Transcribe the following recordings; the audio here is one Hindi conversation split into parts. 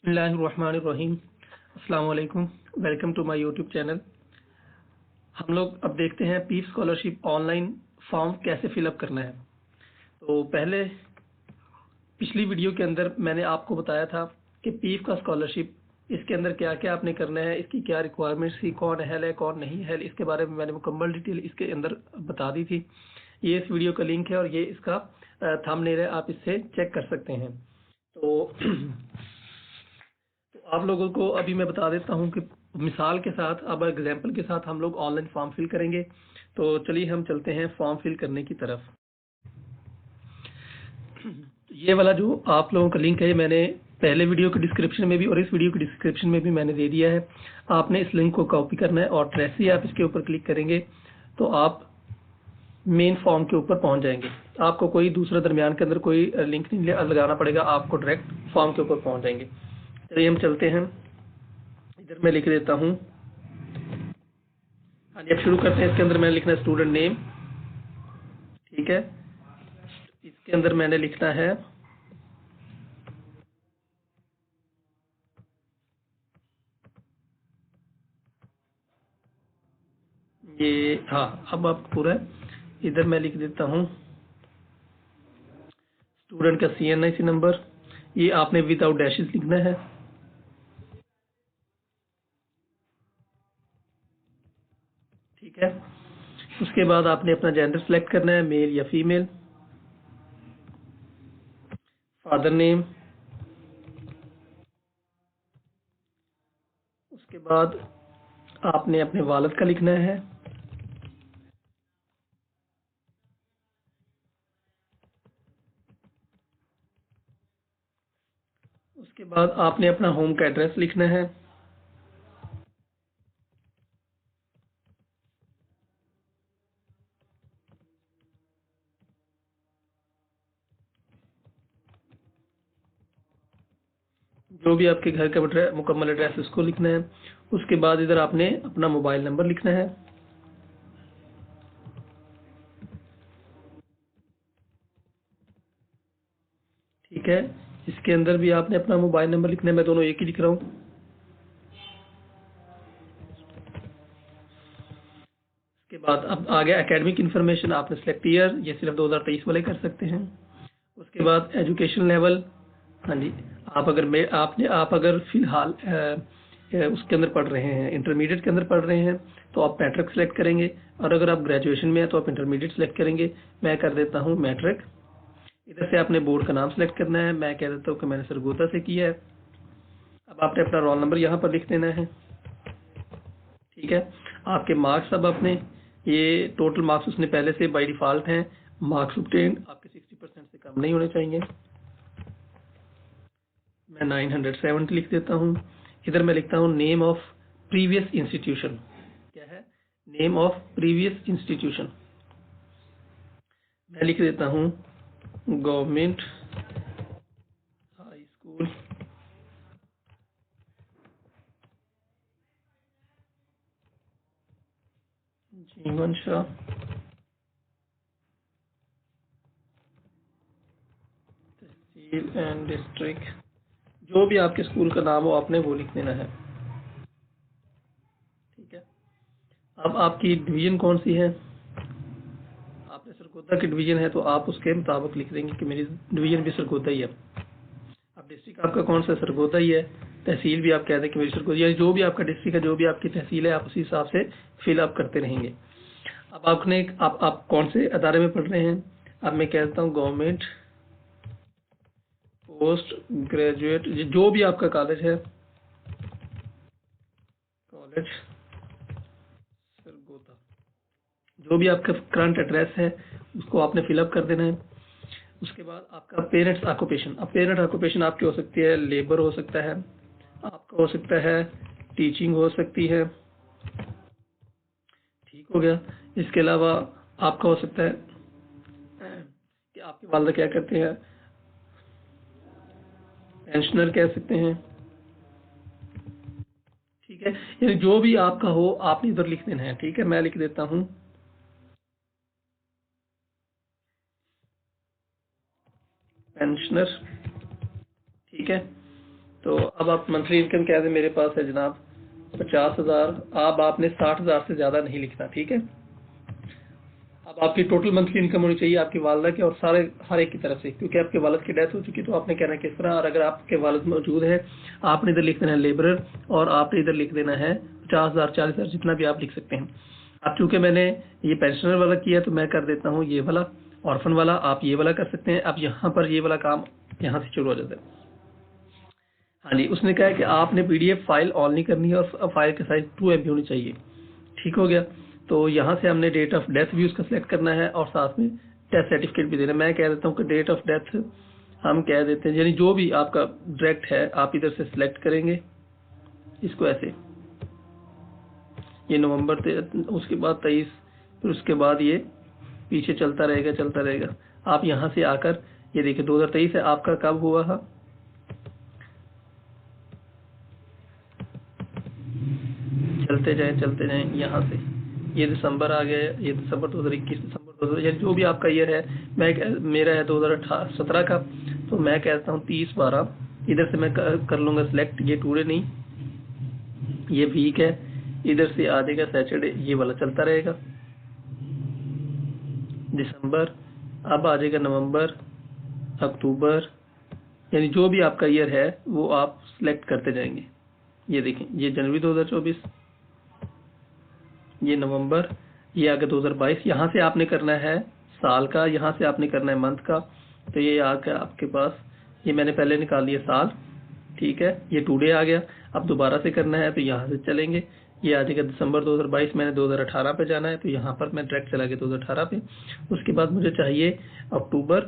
बिस्मिल्लाहिर्रहमानिर्रहीम। अस्सलाम वालेकुम। Welcome to my YouTube channel. हम लोग अब देखते हैं पीफ स्कॉलरशिप ऑनलाइन फॉर्म कैसे फिलअप करना है। तो पहले पिछली वीडियो के अंदर मैंने आपको बताया था कि पीफ का स्कॉलरशिप इसके अंदर क्या क्या आपने करना है, इसकी क्या रिक्वायरमेंट्स थी, कौन अहल है कौन नहीं है, इसके बारे में मैंने मुकम्मल डिटेल इसके अंदर बता दी थी। ये इस वीडियो का लिंक है और ये इसका थंबनेल है, आप इससे चेक कर सकते हैं। तो आप लोगों को अभी मैं बता देता हूं कि मिसाल के साथ, अब एग्जाम्पल के साथ हम लोग ऑनलाइन फॉर्म फिल करेंगे। तो चलिए हम चलते हैं फॉर्म फिल करने की तरफ। ये वाला जो आप लोगों का लिंक है, ये मैंने पहले वीडियो के डिस्क्रिप्शन में भी और इस वीडियो के डिस्क्रिप्शन में भी मैंने दे दिया है। आपने इस लिंक को कॉपी करना है और जैसे ही आप इसके ऊपर क्लिक करेंगे तो आप मेन फॉर्म के ऊपर पहुंच जाएंगे। आपको कोई दूसरा दरमियान के अंदर कोई लिंक नहीं लगाना पड़ेगा, आपको डायरेक्ट फॉर्म के ऊपर पहुंच जाएंगे। चलिए हम चलते हैं। इधर मैं लिख देता हूं। हाँ जी, अब शुरू करते हैं। इसके अंदर मैंने लिखना है स्टूडेंट नेम, ठीक है। इसके अंदर मैंने लिखना है ये, हाँ अब आप पूरा इधर मैं लिख देता हूँ स्टूडेंट का CNIC नंबर। ये आपने विदाउट डैशेस लिखना है, ठीक है। उसके बाद आपने अपना जेंडर सेलेक्ट करना है, मेल या फीमेल। फादर नेम, उसके बाद आपने अपने वालिद का लिखना है। उसके बाद आपने अपना होम का एड्रेस लिखना है। जो भी आपके घर का मुकम्मल एड्रेस उसको लिखना है। उसके बाद इधर आपने अपना मोबाइल नंबर लिखना है, ठीक है। इसके अंदर भी आपने अपना मोबाइल नंबर लिखना है, मैं दोनों एक ही लिख रहा हूँ। उसके बाद अब आ गया एकेडमिक इन्फॉर्मेशन, आपने सेलेक्ट ईयर, ये सिर्फ 2023 वाले कर सकते हैं। उसके बाद एजुकेशन लेवल, हाँ जी, आप अगर फिलहाल उसके अंदर पढ़ रहे हैं, इंटरमीडिएट के अंदर पढ़ रहे हैं, तो आप मैट्रिक सेलेक्ट करेंगे। और अगर आप ग्रेजुएशन में हैं तो आप इंटरमीडिएट सेलेक्ट करेंगे। मैं कर देता हूँ मैट्रिक। इधर से आपने बोर्ड का नाम सेलेक्ट करना है, मैं कह देता हूँ कि मैंने सरगोधा से किया है। अब आपने अपना रोल नंबर यहाँ पर लिख देना है, ठीक है। आपके मार्क्स, अब आपने ये टोटल मार्क्स उसने पहले से बाय डिफॉल्ट हैं। मार्क्स ऑब्टेन्ड आपके 60% से कम नहीं होने चाहिए। मैं 970 लिख देता हूँ। इधर मैं लिखता हूँ नेम ऑफ प्रीवियस इंस्टीट्यूशन। क्या है? Name of previous institution. मैं लिख देता हूँ गवर्नमेंट हाई स्कूल जीवन शाह, तहसील एंड डिस्ट्रिक्ट। जो भी आपके स्कूल का नाम हो आपने वो लिख देना है, ठीक है। अब आपकी डिवीजन कौन सी है? आपने सरगोधा की डिवीजन है तो आप उसके मुताबिक लिख देंगे कि मेरी डिवीजन भी सरगोधा ही है। अब डिस्ट्रिक्ट आपका कौन सा? सरगोधा ही है। तहसील भी आप कह दें कि मेरी सरगोधा, यानी जो भी आपका डिस्ट्रिक्ट है, जो भी आपकी तहसील है, आप उसी हिसाब से फिल अप करते रहेंगे। अब आपने आप कौन से अदारे में पढ़ रहे हैं? अब मैं कहता हूँ गवर्नमेंट पोस्ट ग्रेजुएट, जो भी आपका कॉलेज है, कॉलेज सरगोधा। जो भी आपका करंट एड्रेस है उसको आपने फिलअप कर देना है। उसके बाद आपका पेरेंट्स ऑक्यूपेशन। अब पेरेंट ऑक्यूपेशन आपकी हो सकती है लेबर, हो सकता है आपका, हो सकता है टीचिंग हो सकती है, ठीक हो गया। इसके अलावा आपका हो सकता है कि आपके वालदा क्या करते हैं, पेंशनर कह सकते हैं, ठीक है। यानी जो भी आपका हो आपने इधर लिख देना है, ठीक है। मैं लिख देता हूँ पेंशनर, ठीक है। तो अब आप मंथली इनकम कह दें मेरे पास है जनाब 50,000। अब आपने 60,000 से ज़्यादा नहीं लिखना, ठीक है। अब आपकी टोटल मंथली इनकम होनी चाहिए आपकी वालदा की और सारे हर एक की तरफ से, क्योंकि आपके वालिद की डेथ हो चुकी तो आपने कहना किस तरह। और अगर आपके वालिद मौजूद है आपने इधर लिख देना है लेबरर, और आपने इधर लिख देना है 50,000 40,000 जितना भी आप लिख सकते हैं। अब चूंकि मैंने ये पेंशनर वाला किया तो मैं कर देता हूँ ये वाला, ऑर्फन वाला आप ये वाला कर सकते हैं। अब यहाँ पर ये वाला काम यहाँ से शुरू हो जाता है। हाँ जी, उसने कहा है कि आपने पीडीएफ फाइल ऑन नहीं करनी है और फाइल की साइज 2 MB होनी चाहिए। ठीक हो गया। तो यहाँ से हमने डेट ऑफ डेथ भी उसका सिलेक्ट करना है और साथ में डेथ सर्टिफिकेट भी देना है। मैं कह देता हूँ कि डेट ऑफ डेथ हम कह देते हैं, यानी जो भी आपका डायरेक्ट है आप इधर से सिलेक्ट करेंगे इसको ऐसे, ये नवंबर उसके बाद 23, फिर उसके बाद ये पीछे चलता रहेगा। आप यहाँ से आकर ये देखिए 2023 है आपका, कब हुआ है, चलते जाएं यहाँ से, ये दिसंबर आ गया, ये दिसंबर 2021, दिसंबर 2000, जो भी आपका ईयर है। मेरा है 2017 का, तो मैं कहता हूँ 30/12। इधर से मैं कर लूंगा सिलेक्ट, ये टूडे नहीं, ये वीक है, इधर से आ जाएगा सैटरडे, ये वाला चलता रहेगा दिसंबर। अब आ जाएगा नवंबर, अक्टूबर, यानी जो भी आपका ईयर है वो आप सिलेक्ट करते जाएंगे। ये देखें, ये जनवरी 2024, ये नवंबर, ये आगे 2022। यहाँ से आपने करना है साल का, यहाँ से आपने करना है मंथ का। तो ये आ गया आपके पास, ये मैंने पहले निकाल लिया साल, ठीक है, ये टुडे आ गया। अब दोबारा से करना है तो यहाँ से चलेंगे, ये आ जाएगा दिसंबर 2022, मैंने 2018 पे जाना है तो यहाँ पर मैं डायरेक्ट चला गया 2018 पे। उसके बाद मुझे चाहिए अक्टूबर,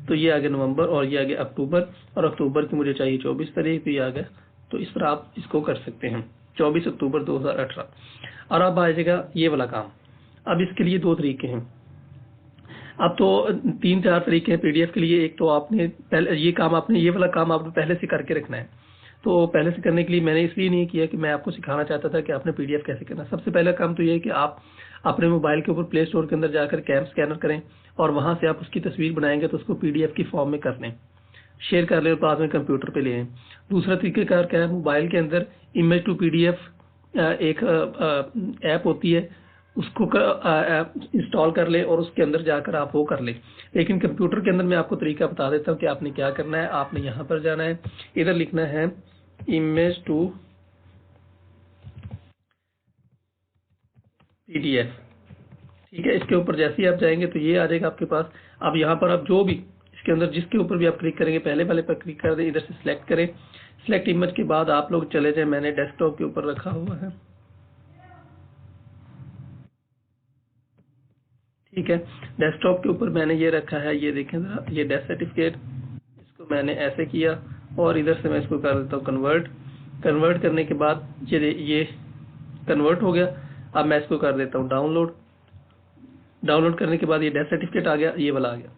तो ये आ गया नवंबर, और ये आ गया अक्टूबर, और अक्टूबर की मुझे चाहिए 24 तारीख, तो ये आ गया। तो इस तरह आप इसको कर सकते हैं, 24 अक्टूबर 2018। और अब आ जाएगा ये वाला काम। अब इसके लिए 2 तरीके हैं, अब तो 3-4 तरीके हैं पीडीएफ के लिए। एक तो आपने पहले ये वाला काम आपने पहले से करके रखना है। तो पहले से करने के लिए मैंने इसलिए नहीं किया कि मैं आपको सिखाना चाहता था कि आपने पीडीएफ कैसे करना। सबसे पहला काम तो ये है कि आप अपने मोबाइल के ऊपर प्ले स्टोर के अंदर जाकर कैम स्कैनर करें और वहां से आप उसकी तस्वीर बनाएंगे तो उसको पीडीएफ की फॉर्म में कर लें, शेयर कर लें और बाद में कंप्यूटर पे ले आए। दूसरा तरीकेकार क्या है, मोबाइल के अंदर इमेज टू पीडीएफ एक ऐप होती है, उसको इंस्टॉल कर ले और उसके अंदर जाकर आप वो कर ले। लेकिन कंप्यूटर के अंदर मैं आपको तरीका बता देता हूँ कि आपने क्या करना है। आपने यहाँ पर जाना है, इधर लिखना है इमेज टू पीडीएफ, ठीक है। इसके ऊपर जैसे ही आप जाएंगे तो ये आ जाएगा आपके पास। अब यहाँ पर आप जो भी इसके अंदर जिसके ऊपर भी आप क्लिक करेंगे, पहले वाले पर क्लिक कर दें, इधर से सिलेक्ट करें। सिलेक्ट इमेज के बाद आप लोग चले जाए, मैंने डेस्कटॉप के ऊपर रखा हुआ है, ठीक है। डेस्कटॉप के ऊपर मैंने ये रखा है, ये देखें जरा, ये डेथ सर्टिफिकेट, इसको मैंने ऐसे किया और इधर से मैं इसको कर देता हूँ कन्वर्ट। कन्वर्ट करने के बाद ये कन्वर्ट हो गया। अब मैं इसको कर देता हूँ डाउनलोड। डाउनलोड करने के बाद ये डेथ सर्टिफिकेट आ गया, ये वाला आ गया,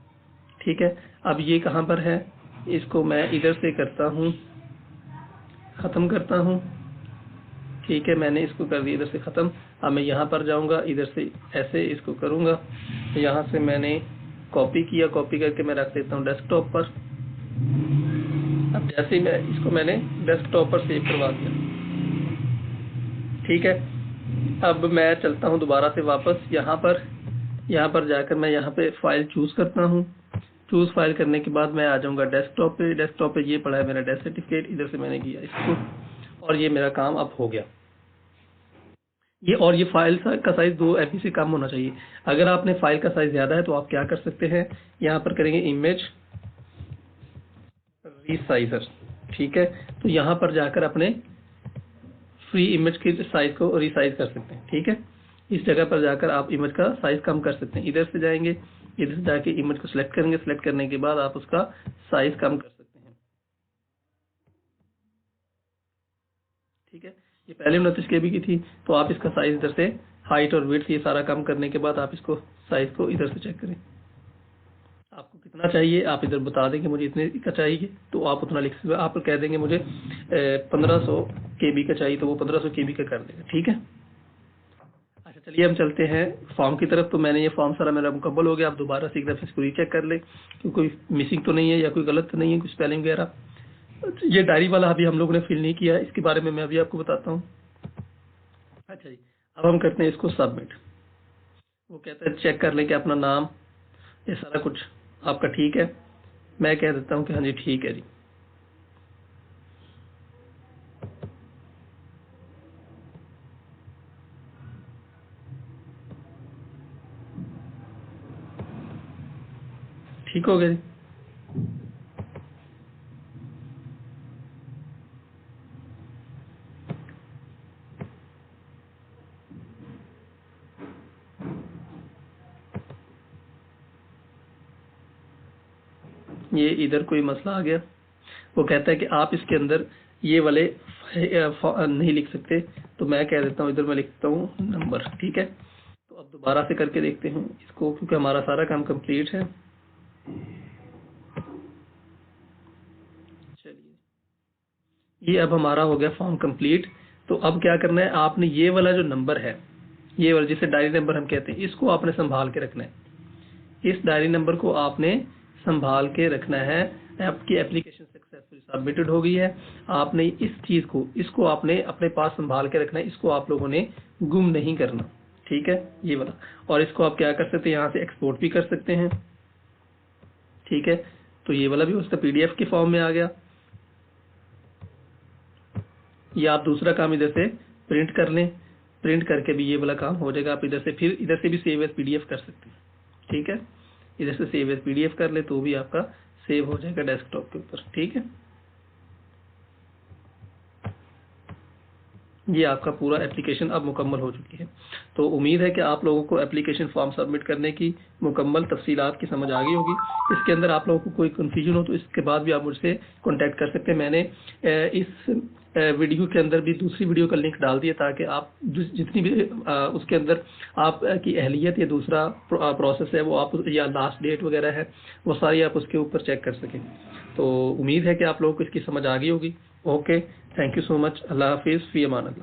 ठीक है। अब ये कहाँ पर है, इसको मैं इधर से करता हूँ, ख़त्म करता हूँ, ठीक है। मैंने इसको कर दिया इधर से ख़त्म। अब मैं यहाँ पर जाऊँगा, इधर से ऐसे इसको करूँगा, यहाँ से मैंने कॉपी किया, कॉपी करके मैं रख देता हूँ डेस्कटॉप पर। अब जैसे ही मैं इसको मैंने डेस्कटॉप पर सेव करवा दिया, ठीक है। अब मैं चलता हूँ दोबारा से वापस यहाँ पर जाकर मैं यहाँ पे फाइल चूज करता हूँ। चूज फाइल करने के बाद मैं आ जाऊँगा डेस्कटॉप पे। डेस्कटॉप पे ये पड़ा है मेरा डेथ सर्टिफिकेट, इधर से मैंने किया इसको और ये मेरा काम अब हो गया। ये फाइल का साइज 2 MB से कम होना चाहिए। अगर आपने फाइल का साइज ज्यादा है तो आप क्या कर सकते हैं, यहाँ पर करेंगे इमेज रीसाइजर, ठीक है। तो यहाँ पर जाकर अपने फ्री इमेज के साइज को रीसाइज कर सकते हैं, ठीक है। इस जगह पर जाकर आप इमेज का साइज कम कर सकते हैं। इधर से जाएंगे, इधर से जाके इमेज को सिलेक्ट करेंगे, सिलेक्ट करने के बाद आप उसका साइज कम कर सकते हैं, ठीक है। ये पहले 29 KB की थी, तो आप इसका साइज इधर से हाइट और विड्थ ये सारा कम करने के बाद आप इसको साइज को इधर से चेक करें, आपको कितना चाहिए। आप इधर बता देंगे मुझे इतने का चाहिए तो आप उतना लिख सकते। आप कह देंगे मुझे 1500 KB का चाहिए तो वो 1500 KB का कर देगा, ठीक है। अच्छा चलिए हम चलते हैं फॉर्म की तरफ। तो मैंने ये फॉर्म सारा मेरा मुकम्मल हो गया। आप दोबारा से एक दफे इसको रीचेक कर ले कि कोई मिसिंग तो नहीं है या कोई गलत तो नहीं है, कोई स्पेलिंग वगैरह। ये डायरी वाला अभी हम लोगों ने फिल नहीं किया है, इसके बारे में मैं अभी आपको बताता हूँ। अच्छा जी, अब हम करते हैं इसको सबमिट। वो कहता है चेक कर लें कि अपना नाम, ये सारा कुछ आपका ठीक है। मैं कह देता हूँ कि हाँ जी ठीक है जी। ठीक हो गया जी। ये इधर कोई मसला आ गया। वो कहता है कि आप इसके अंदर ये वाले नहीं लिख सकते, तो मैं कह देता हूँ इधर मैं लिखता हूँ नंबर। ठीक है, तो अब दोबारा से करके देखते हैं इसको, क्योंकि हमारा सारा काम कंप्लीट है। चलिए, ये अब हमारा हो गया फॉर्म कंप्लीट। तो अब क्या करना है, आपने ये वाला जो नंबर है, ये वाला जिसे डायरी नंबर हम कहते हैं, इसको आपने संभाल के रखना है। इस डायरी नंबर को आपने संभाल के रखना है। आपकी एप्लीकेशन सक्सेसफुली सबमिटेड हो गई है। आपने इस चीज को, इसको आपने अपने पास संभाल के रखना है, इसको आप लोगों ने गुम नहीं करना। ठीक है, ये वाला। और इसको आप क्या कर सकते हैं, यहाँ से एक्सपोर्ट भी कर सकते हैं। ठीक है, तो ये वाला भी उसका पीडीएफ के फॉर्म में आ गया। ये आप दूसरा काम इधर से प्रिंट कर लें, प्रिंट करके भी ये वाला काम हो जाएगा। आप इधर से फिर इधर से भी सेव एज पीडीएफ कर सकते हैं। ठीक है, इधर से सेव एज पीडीएफ कर ले तो भी आपका सेव हो जाएगा डेस्कटॉप के ऊपर। ठीक है, ये आपका पूरा एप्लीकेशन अब मुकम्मल हो चुकी है। तो उम्मीद है कि आप लोगों को एप्लीकेशन फॉर्म सबमिट करने की मुकम्मल तफसीलात की समझ आ गई होगी। इसके अंदर आप लोगों को कोई कन्फ्यूजन हो तो इसके बाद भी आप मुझसे कांटेक्ट कर सकते हैं। मैंने इस वीडियो के अंदर भी दूसरी वीडियो का लिंक डाल दिया, ताकि आप जितनी भी उसके अंदर आप की अहलियत या दूसरा प्रोसेस है वो आप, या लास्ट डेट वगैरह है, वो सारी आप उसके ऊपर चेक कर सकें। तो उम्मीद है कि आप लोगों को इसकी समझ आ गई होगी। Okay, thank you so much. अल्लाह हाफिज़, फ़ी अमान अल्लाह।